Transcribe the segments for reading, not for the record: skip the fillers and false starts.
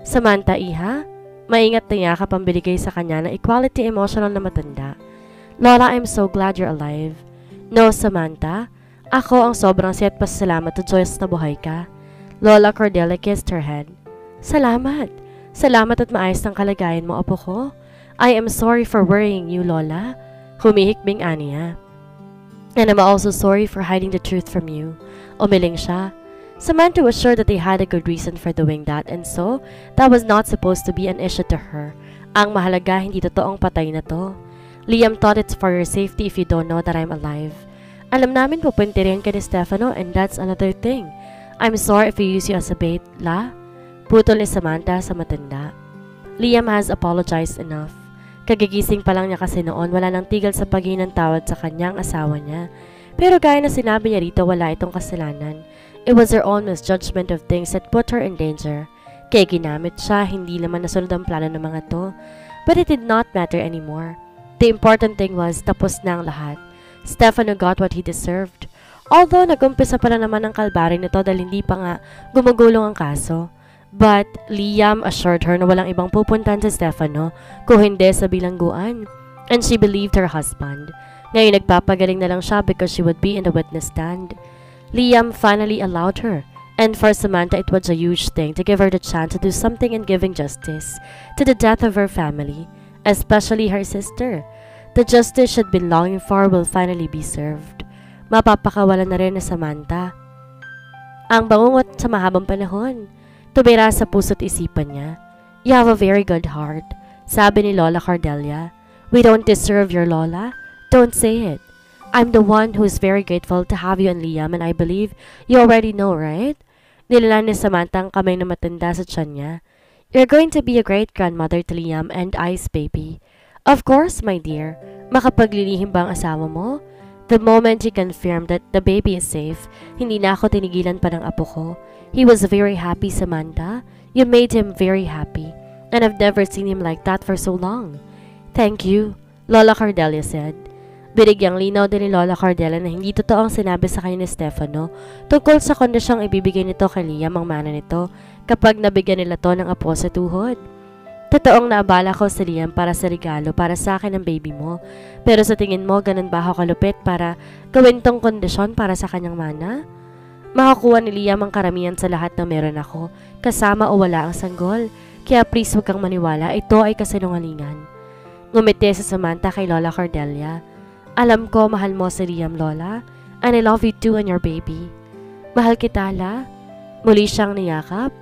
Samantha, iha, maingat na yakap ang binigay sa kanya ng equality emotional na matanda. Lola, I'm so glad you're alive. No, Samantha, ako ang sobrang siya at pasalamat to Joyce na buhay ka. Lola Cordelia kissed her head. Salamat. Salamat at maayos ng kalagayan mo, apo ko. I am sorry for worrying you, Lola. Humihikbing Anya. And I'm also sorry for hiding the truth from you. Umiling siya. Samantha was sure that they had a good reason for doing that, and so, that was not supposed to be an issue to her. Ang mahalaga, hindi totoong patay na to. Liam thought it's for your safety if you don't know that I'm alive. Alam namin pupunti rin ka ni Stefano, and that's another thing. I'm sorry if we use you as a bait, la? Putol ni Samantha sa matanda. Liam has apologized enough. Kagigising pa lang niya kasi noon, wala nang tigil sa paghingi ng tawad sa kanyang asawa niya. Pero gaya na sinabi niya rito, wala itong kasalanan. It was her own misjudgment of things that put her in danger. Kaya ginamit siya, hindi naman nasunod ang plano ng mga to. But it did not matter anymore. The important thing was, tapos na ang lahat. Stefano got what he deserved. Although nagumpisa pala naman ang kalbari nito dahil hindi pa nga gumugulong ang kaso. But Liam assured her na walang ibang pupuntahan sa Stefano kung hindi sa bilangguan. And she believed her husband. Ngayon nagpapagaling na lang siya because she would be in the witness stand. Liam finally allowed her, and for Samantha it was a huge thing to give her the chance to do something in giving justice to the death of her family, especially her sister. The justice she'd been longing for will finally be served. Mapapakawalan na rin na Samantha ang bangungot sa mahabang panahon. Tumira sa puso't isipan niya. You have a very good heart, sabi ni Lola Cordelia. We don't deserve your Lola. Don't say it. I'm the one who is very grateful to have you and Liam, and I believe you already know, right? Nilala ni Samantha ang kamay na matanda sa tiyan niya. You're going to be a great grandmother to Liam and I's baby. Of course, my dear. Makapaglilihim ba ang asawa mo? The moment he confirmed that the baby is safe, hindi na ako tinigilan pa ng apo ko. He was very happy, Samantha. You made him very happy, and I've never seen him like that for so long. Thank you, Lola Cordelia said. Binigyang linaw din ni Lola Cordelia na hindi totoo ang sinabi sa kanya ni Stefano tungkol sa kondisyong ibibigay nito kay Liam ang mana nito kapag nabigyan nila to ng apo sa tuhod. Totoong naabala ko si Liam para sa regalo para sa akin ng baby mo, pero sa tingin mo ganun ba ako kalupit para gawin tong kondisyon para sa kanyang mana? Makakuha ni Liam ang karamihan sa lahat na meron ako, kasama o wala ang sanggol, kaya please huwag kang maniwala, ito ay kasinungalingan. Ngumiti sa Samantha kay Lola Cordelia. Alam ko mahal mo si Liam, Lola, and I love you too and your baby. Mahal kita, la. Muli siyang niyakap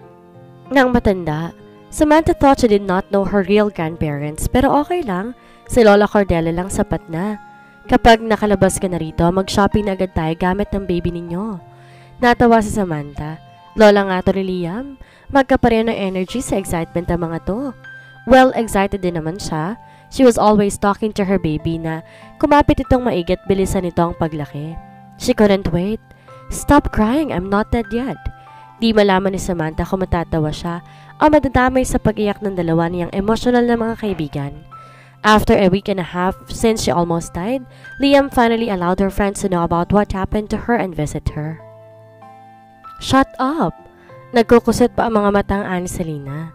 ng matanda. Samantha thought she did not know her real grandparents, pero okay lang. Si Lola Cordelia lang sapat na. Kapag nakalabas ka na rito, mag-shopping na agad tayo gamit ng baby ninyo. Natawa si Samantha. Lola nga to ni Liam. Magkapareho ng energy sa excitement ang mga to. Well, excited din naman siya. She was always talking to her baby na kumapit itong maigit bilisan nito ang paglaki. She couldn't wait. Stop crying, I'm not dead yet. Di malaman ni Samantha kung matatawa siya o madadamay sa pag-iyak ng dalawa niyang emotional na mga kaibigan. After a week and a half since she almost died, Liam finally allowed her friends to know about what happened to her and visit her. Shut up! Nagkukusot pa ang mga matang ani Selena.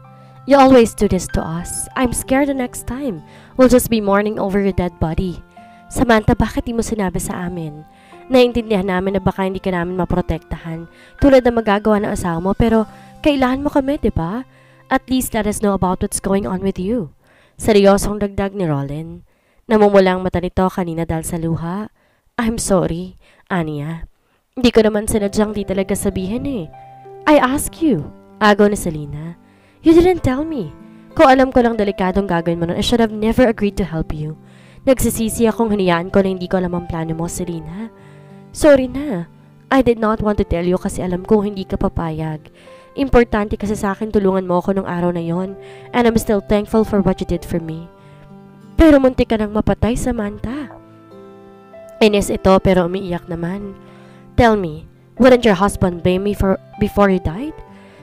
You always do this to us. I'm scared the next time. We'll just be mourning over your dead body. Samantha, bakit di mo sinabi sa amin? Naintindihan namin na baka hindi ka namin maprotektahan tulad na magagawa ng asawa mo, pero kailangan mo kami, di ba? At least let us know about what's going on with you. Seryosong dagdag ni Rollin. Namumula ang mata nito kanina dahil sa luha. I'm sorry, Anya. Hindi ko naman sinadyang di talaga sabihin eh. I ask you. Agaw ni Selena. You didn't tell me. Kung alam ko lang delikadong gagawin mo nun, I should have never agreed to help you. Nagsisisi akong hinayaan ko na hindi ko alam ang plano mo, Selena. Sorry na. I did not want to tell you kasi alam ko hindi ka papayag. Importante kasi sa akin tulungan mo ako nung araw na yon, and I'm still thankful for what you did for me. Pero muntik ka nang mapatay, Samantha. Inis ito pero umiiyak naman. Tell me, wouldn't your husband blame me before you died?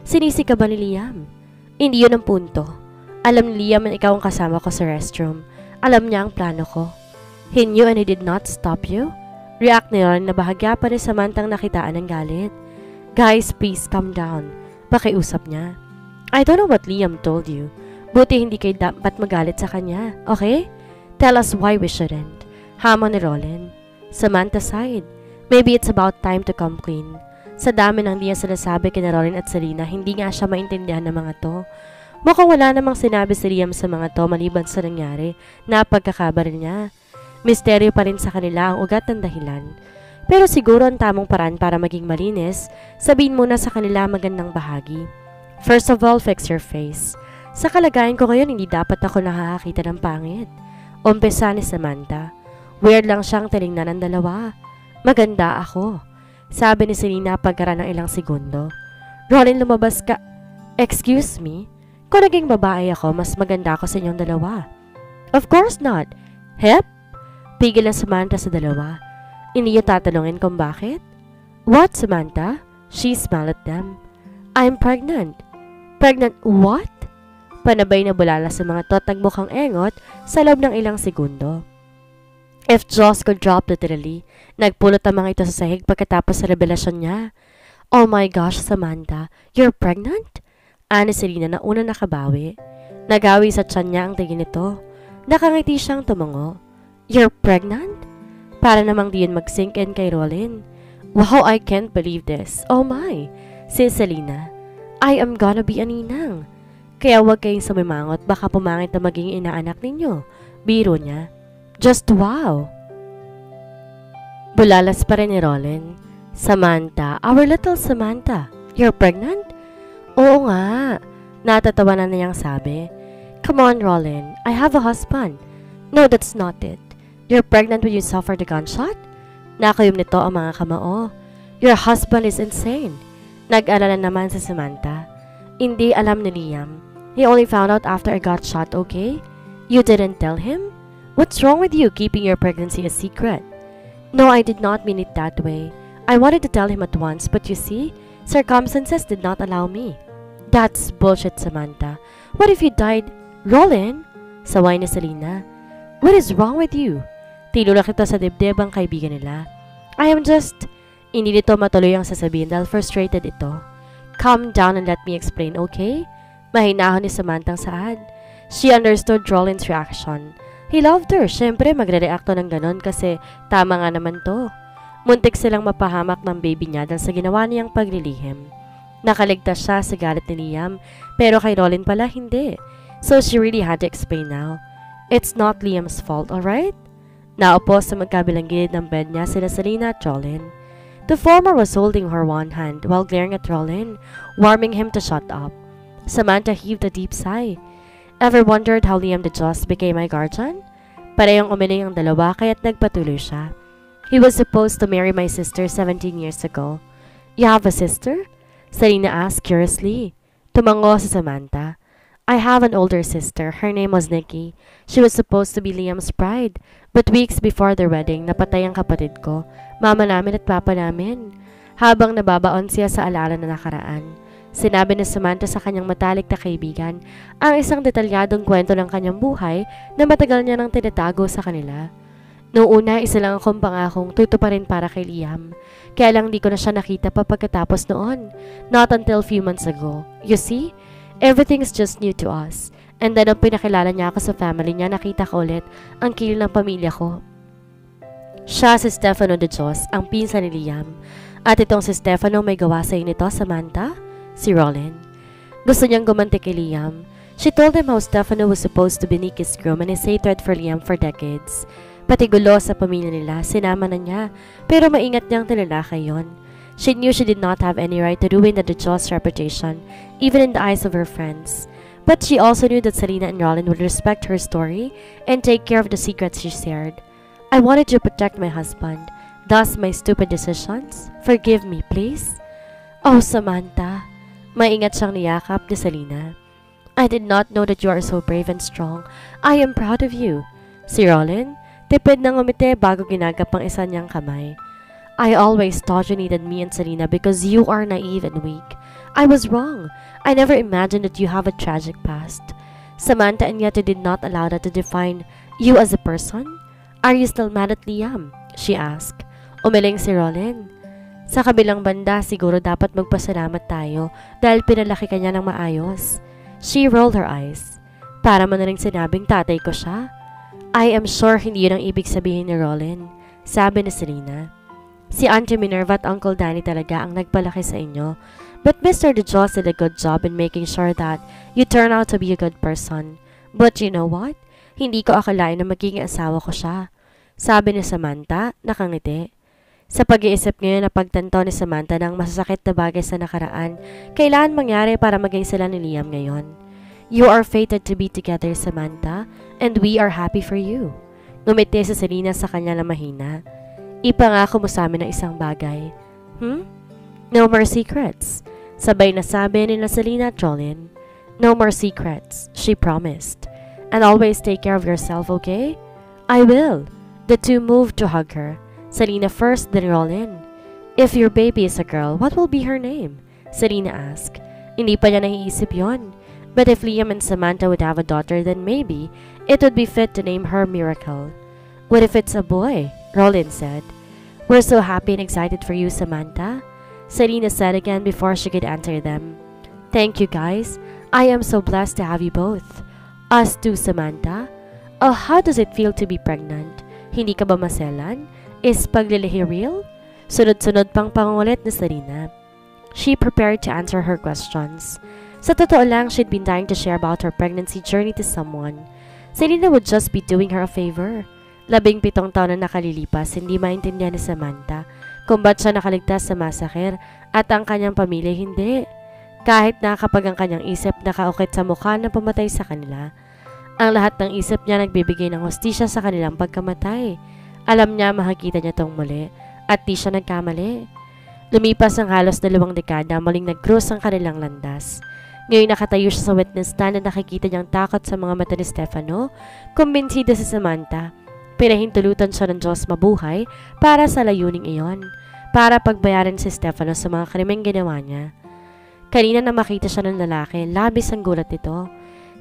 Sinisi ka ba ni Liam? Hindi yun ang punto. Alam ni Liam na ikaw ang kasama ko sa restroom. Alam niya ang plano ko. He knew and he did not stop you? React na yun na bahagya pa rin Samanthang nakitaan ng galit. Guys, please calm down. Pakiusap niya. I don't know what Liam told you. Buti hindi kayo dapat magalit sa kanya, okay? Tell us why we shouldn't. Hamon ni Rollin. Samantha sighed. Maybe it's about time to come clean. Sa dami ng di niya sinasabi kina Rollin at Selena, hindi nga siya maintindihan ng mga to. Mukhang wala namang sinabi si Liam sa mga to maliban sa nangyari na pagkakabaril niya. Misteryo pa rin sa kanila ang ugat ng dahilan. Pero siguro ang tamang paraan para maging malinis, sabihin muna sa kanila magandang bahagi. First of all, fix your face. Sa kalagayan ko ngayon, hindi dapat ako nakakakita ng pangit. Umpisa ni Samantha. Weird lang siyang tinignan ng dalawa. Maganda ako, sabi ni Selena pagkaraan ng ilang segundo. Rollin, lumabas ka. Excuse me? Kung naging babae ako, mas maganda ako sa inyong dalawa. Of course not. Hep? Pigil ang Samantha sa dalawa. Hindi niyo tatanungin kung bakit? What, Samantha? She smiled at them. I'm pregnant. Pregnant what? Panabay na bulala sa mga to nagmukhang engot sa loob ng ilang segundo. If jaws could drop literally, nagpulot ang mga ito sa sahig pagkatapos sa revelasyon niya. Oh my gosh, Samantha, you're pregnant? Ani Selena na una nakabawi. Nagawi sa tiyan niya ang tingin nito. Nakangiti siyang tumango. You're pregnant? Para namang diyan mag-sink in kay Rollin. Wow, I can't believe this. Oh my, si Selena. I am gonna be a ninang. Kaya huwag kayong sumimangot, baka pumangit na maging inaanak ninyo. Biro niya. Just wow. Bulalas pa rin ni Rollin. Samantha, our little Samantha, you're pregnant? Oo nga. Natatawanan na niyang sabi. Come on, Rollin, I have a husband. No, that's not it. You're pregnant when you suffered a gunshot? Nakayom nito ang mga kamao. Your husband is insane. Nag-alala naman si Samantha. Hindi alam ni Liam. He only found out after I got shot, okay? You didn't tell him? What's wrong with you keeping your pregnancy a secret? No, I did not mean it that way. I wanted to tell him at once, but you see, circumstances did not allow me. That's bullshit, Samantha. What if you died? Rollin? Saway ni Selena. What is wrong with you? Tinulak ito sa dibdib ang kaibigan nila. I am just... Hindi nito matuloy ang sasabihin dahil frustrated ito. Calm down and let me explain, okay? Mahinahon ni Samantha ang saad. She understood Rollin's reaction. He loved her. Siyempre, magre-reacto ng ganon kasi tama nga naman to. Muntik silang mapahamak ng baby niya dahil sa ginawa niyang paglilihim. Nakaligtas siya sa galit ni Liam, pero kay Rollin pala hindi. So she really had to explain now. It's not Liam's fault, alright? Naupo sa magkabilang gilid ng bed niya sila Selena at Rollin. The former was holding her one hand while glaring at Rollin, warning him to shut up. Samantha heaved a deep sigh. Ever wondered how Liam DeJoss became my guardian? Parehong umiling ang dalawa kaya't nagpatuloy siya. He was supposed to marry my sister 17 years ago. You have a sister? Selena asked curiously. Tumango si Samantha. I have an older sister. Her name was Nikki. She was supposed to be Liam's bride. But weeks before their wedding, napatay ang kapatid ko, mama namin at papa namin. Habang nababaon siya sa alaala na nakaraan. Sinabi ni Samantha sa kanyang matalik na kaibigan ang isang detalyadong kwento ng kanyang buhay na matagal niya nang tinatago sa kanila. Noong una, isa lang akong pangakong tutuparin para kay Liam. Kaya lang di ko na siya nakita pa pagkatapos noon. Not until few months ago. You see? Everything's just new to us. And then nung pinakilala niya ako sa family niya, nakita ko ulit ang kilid ng pamilya ko. Siya si Stefano DeJoss, ang pinsan ni Liam. At itong si Stefano may gawa sa nito, Samantha? Si Rollin. Gusto niyang gumanti kay Liam. She told him how Stefano was supposed to be Nikki's groom and his hatred for Liam for decades. Pati gulo sa pamilya nila, sinama na niya, pero maingat niyang tinalakay yon. She knew she did not have any right to ruin the DeJoss reputation, even in the eyes of her friends. But she also knew that Selena and Rollin would respect her story and take care of the secrets she shared. I wanted to protect my husband, thus my stupid decisions. Forgive me, please. Oh, Samantha. Maingat siyang niyakap ni Selena. I did not know that you are so brave and strong. I am proud of you. Si Rollin, tipid ng umite bago ginagap ang isa niyang kamay. I always thought you needed me and Selena because you are naive and weak. I was wrong. I never imagined that you have a tragic past. Samantha, and yet you did not allow that to define you as a person? Are you still mad at Liam? She asked. Umiling si Rollin. Sa kabilang banda, siguro dapat magpasalamat tayo dahil pinalaki ka niya ng maayos. She rolled her eyes. Para mo na rin sinabing tatay ko siya? I am sure hindi yun ang ibig sabihin ni Rollin, sabi ni Selena. Si Auntie Minerva at Uncle Danny talaga ang nagpalaki sa inyo. But Mr. DeJoss did a good job in making sure that you turn out to be a good person. But you know what? Hindi ko akalain na magiging asawa ko siya, sabi ni Samantha, nakangiti. Sa pag-iisip ngayon na pagtanto ni Samantha ng masasakit na bagay sa nakaraan, kailangan mangyari para maging sila ni Liam ngayon. You are fated to be together, Samantha, and we are happy for you. Ngumiti si Selena sa kanya na mahina. Ipangako mo sa amin ng isang bagay. No more secrets. Sabay na sabi ni Selena at Jolene. No more secrets, she promised. And always take care of yourself, okay? I will. The two moved to hug her. Selena first, then Rollin. If your baby is a girl, what will be her name? Selena asked. Hindi pa niya naiisip yon. But if Liam and Samantha would have a daughter, then maybe it would be fit to name her Miracle. What if it's a boy? Rollin said. We're so happy and excited for you, Samantha. Selena said again before she could answer them. Thank you, guys. I am so blessed to have you both. Us too, Samantha. Oh, how does it feel to be pregnant? Hindi ka ba maselan? Is paglilihi real? Sunod-sunod pang pangungulit ni Selena. She prepared to answer her questions. Sa totoo lang, she'd been dying to share about her pregnancy journey to someone. Selena would just be doing her a favor. 17 taon na nakalilipas, hindi maintindihan ni Samantha kung ba't siya nakaligtas sa massacre at ang kanyang pamilya hindi. Kahit na kapag ang kanyang isip nakaukit sa mukha ng pumatay sa kanila. Ang lahat ng isip niya nagbibigay ng hustisya sa kanilang pagkamatay. Alam niya makikita niya tong muli at di siya nagkamali. Lumipas ang halos 2 dekada, muling nag-cruise ang kanilang landas. Ngayon nakatayo siya sa witness stand na nakikita niyang takot sa mga mata ni Stefano. Kumbinsido si Samantha. Pinahintulutan siya ng Diyos mabuhay para sa layuning iyon. Para pagbayaran si Stefano sa mga krimeng ginawa niya. Kanina na makita siya ng lalaki, labis ang gulat nito.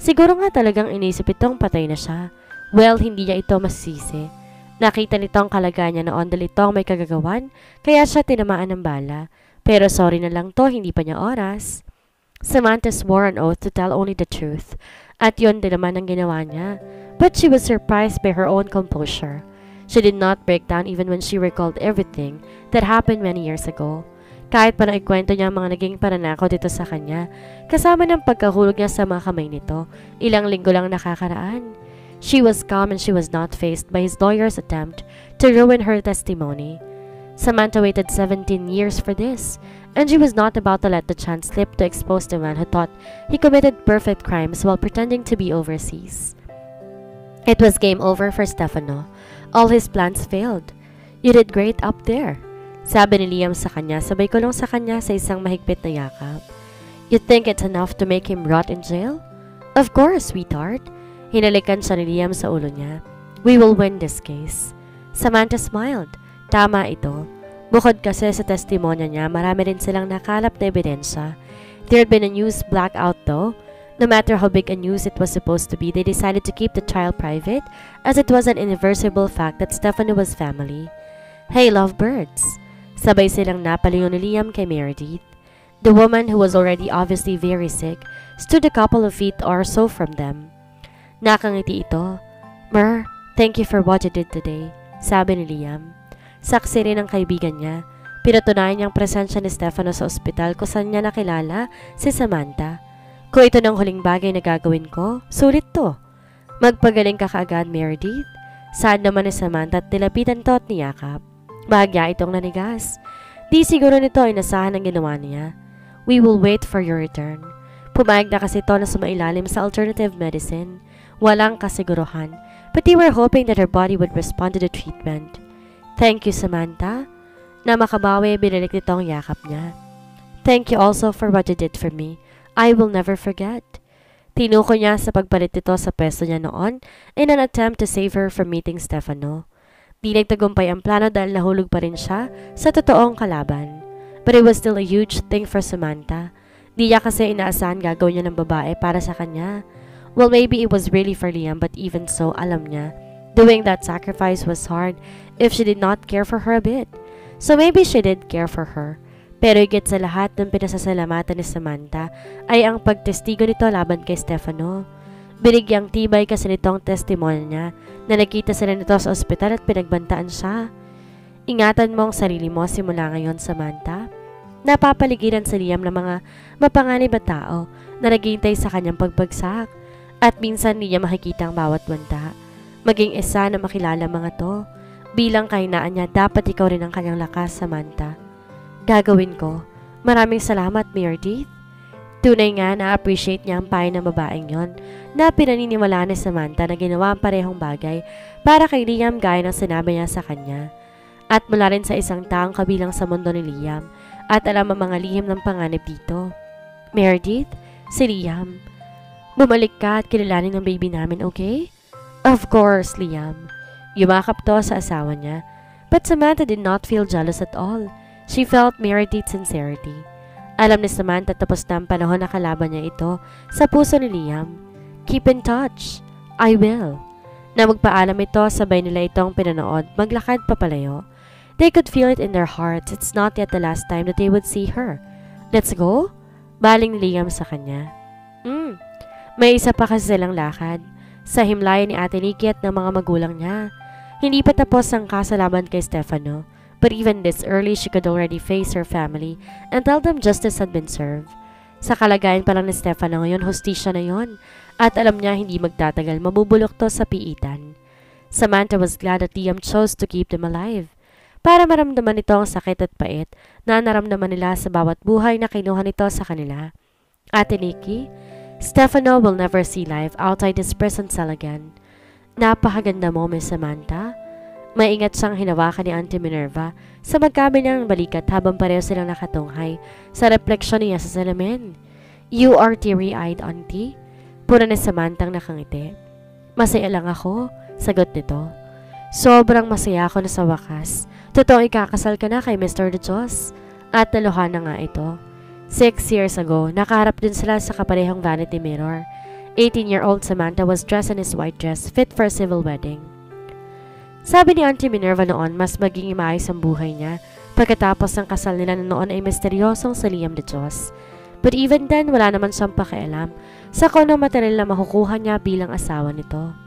Siguro nga talagang inisip itong patay na siya. Well, hindi niya ito masisisi. Nakita nito ang kalagayan niya noon dahil itong may kagagawan, kaya siya tinamaan ng bala. Pero sorry na lang to, hindi pa niya oras. Samantha swore an oath to tell only the truth, at yun din naman ang ginawa niya. But she was surprised by her own composure. She did not break down even when she recalled everything that happened many years ago. Kahit pa naikwento niya ang mga naging pananakot dito sa kanya, kasama ng pagkahulog niya sa mga kamay nito, ilang linggo lang nakakaraan. She was calm and she was not faced by his lawyer's attempt to ruin her testimony. Samantha waited 17 years for this, and she was not about to let the chance slip to expose the man who thought he committed perfect crimes while pretending to be overseas. It was game over for Stefano. All his plans failed. You did great up there, sabi ni Liam sa kanya, sabay kulong sa kanya sa isang mahigpit na yakap. You think it's enough to make him rot in jail? Of course, sweetheart. Hinalikan siya ni Liam sa ulo niya. We will win this case. Samantha smiled. Tama ito. Bukod kasi sa testimonya niya, marami rin silang nakalap na ebidensya. There had been a news blackout though. No matter how big a news it was supposed to be, they decided to keep the trial private as it was an irreversible fact that Stefano was family. Hey, lovebirds! Sabay silang napalingon ni Liam kay Meredith. The woman, who was already obviously very sick, stood a couple of feet or so from them. Nakangiti ito. Mer, thank you for what you did today, sabi ni Liam. Saksi rin ang kaibigan niya. Pinatunayan niyang presensya ni Stefano sa ospital kung saan niya nakilala si Samantha. Kung ito ng huling bagay na gagawin ko, sulit to. Magpagaling ka kaagad, Meredith. Sad naman ni Samantha at nilapitan to at niyakap. Bahagya itong nanigas. Di siguro nito ay nasahan ang ginawa niya. We will wait for your return. Pumayag na kasi ito na sumailalim sa alternative medicine. Walang kasiguruhan, but they were hoping that her body would respond to the treatment. Thank you, Samantha. Na makabawi, binalik nito ang yakap niya. Thank you also for what you did for me. I will never forget. Tinuko niya sa pagpalit nito sa peso niya noon in an attempt to save her from meeting Stefano. Di nagtagumpay ang plano dahil nahulog pa rin siya sa totoong kalaban. But it was still a huge thing for Samantha. Di niya kasi inaasahan gagawin niya ng babae para sa kanya. Well, maybe it was really for Liam, but even so, alam niya, doing that sacrifice was hard if she did not care for her a bit. So maybe she did care for her. Pero higit sa lahat ng pinasasalamatan ni Samantha ay ang pagtestigo nito laban kay Stefano. Binigyang tibay kasi nitong testimonya niya na nakita sila nito sa ospital at pinagbantaan siya. Ingatan mo ang sarili mo simula ngayon, Samantha. Napapaligiran si Liam ng mga mapanganib na tao na naghihintay sa kanyang pagbagsak at minsan niya makikita ang bawat banta. Maging isa na makilala mga to. Bilang kahinaan niya, dapat ikaw rin ang kanyang lakas, Samantha. Gagawin ko. Maraming salamat, Meredith. Tunay nga na-appreciate niya ang payo ng babaeng yon na pinaniniwalaan ni Samantha na ginawa ang parehong bagay para kay Liam gaya ng sinabi niya sa kanya. At mula rin sa isang taong kabilang sa mundo ni Liam at alam ang mga lihim ng panganib dito. Meredith, si Liam. Bumalik ka at kilalanin ang baby namin, okay? Of course, Liam. Yumakap to sa asawa niya. But Samantha did not feel jealous at all. She felt Meredith's sincerity. Alam ni Samantha tapos na ang panahon na kalaban niya ito sa puso ni Liam. Keep in touch. I will. Na magpaalam ito, sabay nila itong pinanood, maglakad papalayo. They could feel it in their hearts. It's not yet the last time that they would see her. Let's go? Baling ni Liam sa kanya. May isa pa kasi silang lakad. Sa himlayan ni Ate Nikki at ng mga magulang niya. Hindi pa tapos ang kasalaban kay Stefano. But even this early, she could already face her family and tell them justice had been served. Sa kalagayan pa lang ni Stefano ngayon, hostisya na yon. At alam niya hindi magtatagal, mabubulok to sa piitan. Samantha was glad that Liam chose to keep them alive. Para maramdaman nito ang sakit at pait na naramdaman nila sa bawat buhay na kinuha nito sa kanila. Ate Nikki, Stefano will never see life outside his prison cell again. Napakaganda mo, Miss Samantha. Maingat siyang hinawakan ni Auntie Minerva sa magkabilang balikat habang pareho silang nakatunghay sa refleksyon niya sa salamin. You are teary-eyed, Auntie. Pura ni Samantha nakangiti. Masaya lang ako, sagot nito. Sobrang masaya ako na sa wakas. Totoong ikakasal ka na kay Mr. De Dios. At naluha na nga ito. 6 years ago, nakaharap din sila sa kaparehong vanity mirror. 18-year-old Samantha was dressed in his white dress, fit for a civil wedding. Sabi ni Auntie Minerva noon, mas maging maayos ang buhay niya pagkatapos ng kasal nila na noon ay misteryosong si Liam De Dios. But even then, wala naman siyang pakialam sa kung anong material na makukuha niya bilang asawa nito.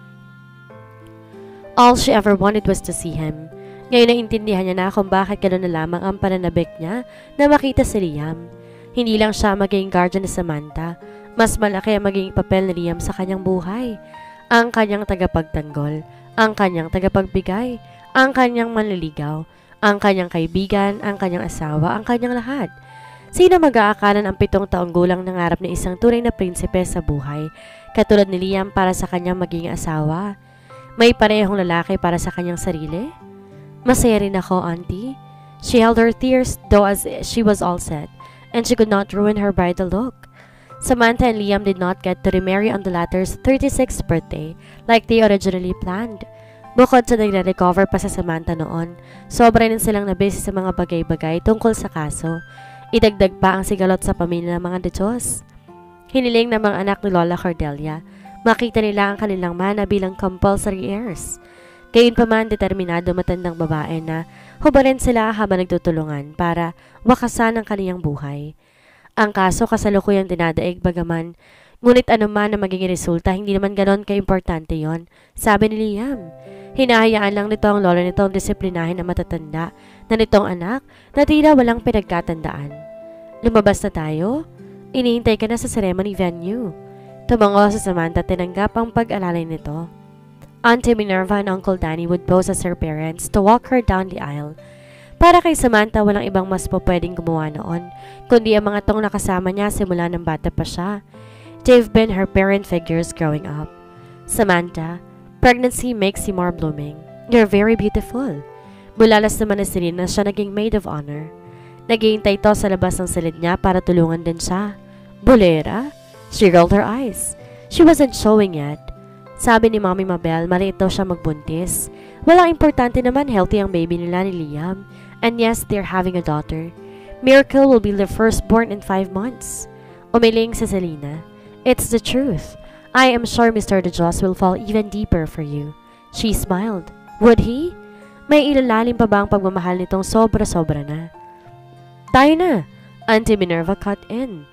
All she ever wanted was to see him. Ngayon naintindihan niya na kung bakit gano'n na lamang ang pananabik niya na makita si Liam. Hindi lang siya maging guardian ni Samantha, mas malaki ang maging papel ni Liam sa kanyang buhay. Ang kanyang tagapagtanggol, ang kanyang tagapagbigay, ang kanyang manliligaw, ang kanyang kaibigan, ang kanyang asawa, ang kanyang lahat. Sino mag-aakalan ang 7 taong gulang nangarap na isang tunay na prinsipe sa buhay, katulad ni Liam para sa kanyang maging asawa? May parehong lalaki para sa kanyang sarili? Masaya rin ako, Auntie. She held her tears though as she was all set, and she could not ruin her bridal look. Samantha and Liam did not get to remarry on the latter's 36th birthday like they originally planned. Bukod sa nagre-recover pa sa Samantha noon, sobra rin silang nabisi sa mga bagay-bagay tungkol sa kaso. Idagdag pa ang sigalot sa pamilya ng mga De Dios. Hiniling ng mga anak ni Lola Cordelia, makita nila ang kanilang mana bilang compulsory heirs. Gayunpaman, determinado matandang babae na hubarin sila habang nagtutulungan para wakasan ang kaniyang buhay. Ang kaso kasalukuyang dinadaig bagaman, ngunit anuman na magiging resulta, hindi naman ganon ka-importante yon, sabi ni Liam. Hinahayaan lang nito ang lola nitong disiplinahin ang matatanda na nitong anak na tila walang pinagkatandaan. Lumabas na tayo? Inihintay ka na sa ceremony venue. Tumango sa Samantha tinanggap ang pag-alalay nito. Auntie Minerva and Uncle Danny would pose as her parents to walk her down the aisle. Para kay Samantha, walang ibang mas po pwedeng gumawa noon, kundi ang mga tong nakasama niya simula ng bata pa siya. They've been her parent figures growing up. Samantha, pregnancy makes you more blooming. You're very beautiful. Bulalas naman na Selena siya naging maid of honor. Naghihintay ito sa labas ng silid niya para tulungan din siya. Bulera? She rolled her eyes. She wasn't showing yet. Sabi ni Mommy Mabel, maliit daw siya magbuntis. Walang importante naman, healthy ang baby nila ni Liam. And yes, they're having a daughter. Miracle will be the firstborn in 5 months. Umiling si Selena. It's the truth. I am sure Mr. De Dios will fall even deeper for you. She smiled. Would he? May ilalalim pa ba ang pagmamahal nitong sobra-sobra na? Tayo na! Auntie Minerva cut in.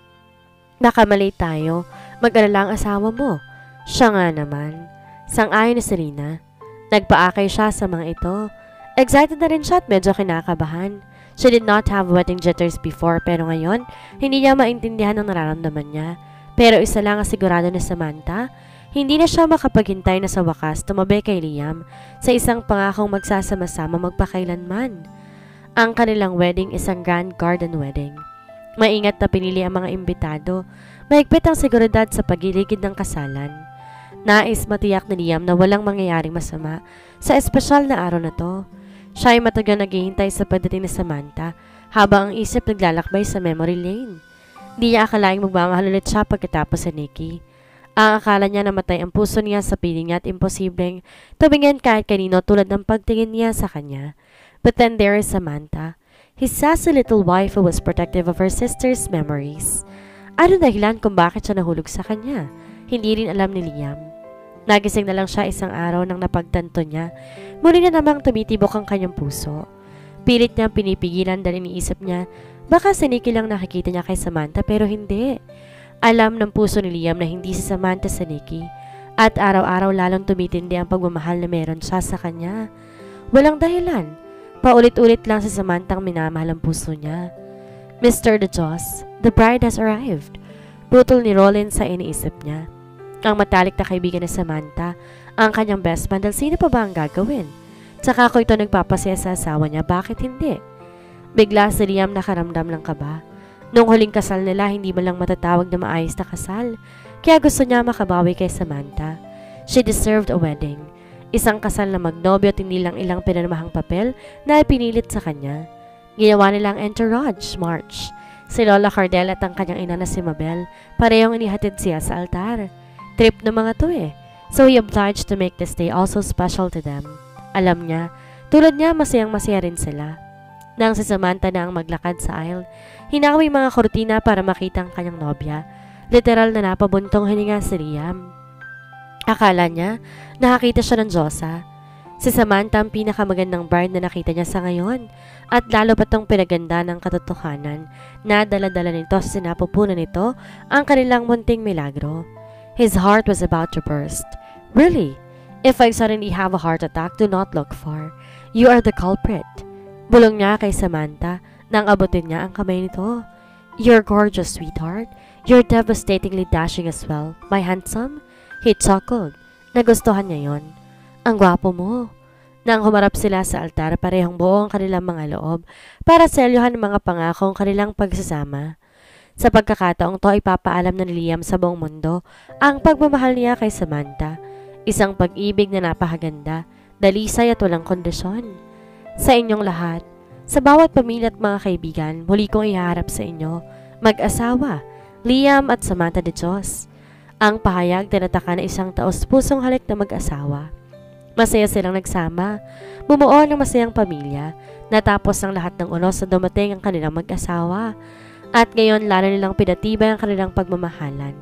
Nakamali tayo. Mag-alala ang asawa mo. Siya nga naman. Sang-ayon ni Serena. Nagpaakay siya sa mga ito. Excited na rin siya at medyo kinakabahan. She did not have wedding jitters before pero ngayon, hindi niya maintindihan ang nararamdaman niya. Pero isa lang ang sigurado ni Samantha, hindi na siya makapaghintay na sa wakas tumabi kay Liam sa isang pangakong magsasama-sama magpakailanman. Ang kanilang wedding isang grand garden wedding. Maingat na pinili ang mga imbitado, mahigpit ang seguridad sa pagiligid ng kasalan. Nais matiyak ni Liam na walang mangyayaring masama sa espesyal na araw na to. Siya ay matagal naghihintay sa pagdating ni Samantha habang ang isip naglalakbay sa memory lane. Di niya akalaing magmamahal ulit siya pagkatapos sa Nikki. Ang akala niya namatay ang puso niya sa piling niya at imposibleng tumingin kahit kanino tulad ng pagtingin niya sa kanya. But then there is Samantha, his sassy little wife who was protective of her sister's memories. Ano dahilan kung bakit siya nahulog sa kanya? Hindi rin alam ni Liam. Nagising na lang siya isang araw nang napagtanto niya. Muli na namang tumitibok ang kanyang puso. Pilit niyang pinipigilan dahil iniisip niya, baka si Nikki lang nakikita niya kay Samantha pero hindi. Alam ng puso ni Liam na hindi si Samantha sa Nikki. At araw-araw lalong tumitindi ang pagmamahal na meron siya sa kanya. Walang dahilan. Paulit-ulit lang si Samantha ang minamahal ang puso niya. Mr. De Jos, the bride has arrived. Putol ni Rollins sa iniisip niya. Ang matalik na kaibigan ni Samantha, ang kanyang best man, dahil sino pa ba ang gagawin? Tsaka ako ito nagpapasaya sa asawa niya, bakit hindi? Bigla si Liam nakaramdam ng kaba. Nung huling kasal nila, hindi man lang matatawag na maayos na kasal, kaya gusto niya makabawi kay Samantha. She deserved a wedding. Isang kasal na magnobyo at hindi lang ilang pinanamahang papel na ipinilit sa kanya. Ginawa nilang entourage march. Si Lola Cardell at ang kanyang ina na si Mabel, parehong inihatid siya sa altar. Trip ng mga to eh. So he obliged to make this day also special to them. Alam niya, tulad niya masayang-masaya rin sila. Nang si Samantha na ang maglakad sa aisle, hinawi mga kortina para makita ang kanyang nobya. Literal na napabuntong hininga si Liam. Akala niya, nakakita siya ng Diyosa. Si Samantha ang pinakamagandang bride na nakita niya sa ngayon. At lalo pa itong pinaganda ng katotohanan na dala-dala nito sa sinapupunan nito ang kanilang munting milagro. His heart was about to burst. Really? If I suddenly have a heart attack, do not look far. You are the culprit. Bulong niya kay Samantha nang abutin niya ang kamay nito. You're gorgeous, sweetheart. You're devastatingly dashing as well. My handsome? He chuckled. Nagustuhan niya yon. Ang gwapo mo. Nang humarap sila sa altar, parehong buo ang kanilang mga loob para selyuhan ang mga pangakong kanilang pagsasama. Sa pagkakataong to, ipapaalam na ni Liam sa buong mundo ang pagmamahal niya kay Samantha. Isang pag-ibig na napakaganda, dalisay at walang kondisyon. Sa inyong lahat, sa bawat pamilya at mga kaibigan, muli kong iharap sa inyo, mag-asawa, Liam at Samantha De Jos. Ang pahayag tinataka na isang taos-pusong halik na mag-asawa. Masaya silang nagsama, bumuo ng masayang pamilya, natapos ang lahat ng unos na dumating ang kanilang mag-asawa. At ngayon lalo nilang pinatibay ang kanilang pagmamahalan.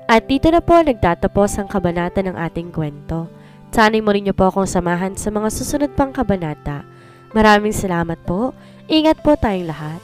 At dito na po nagtatapos ang kabanata ng ating kwento. Sana'y muli niyo po akong samahan sa mga susunod pang kabanata. Maraming salamat po. Ingat po tayong lahat.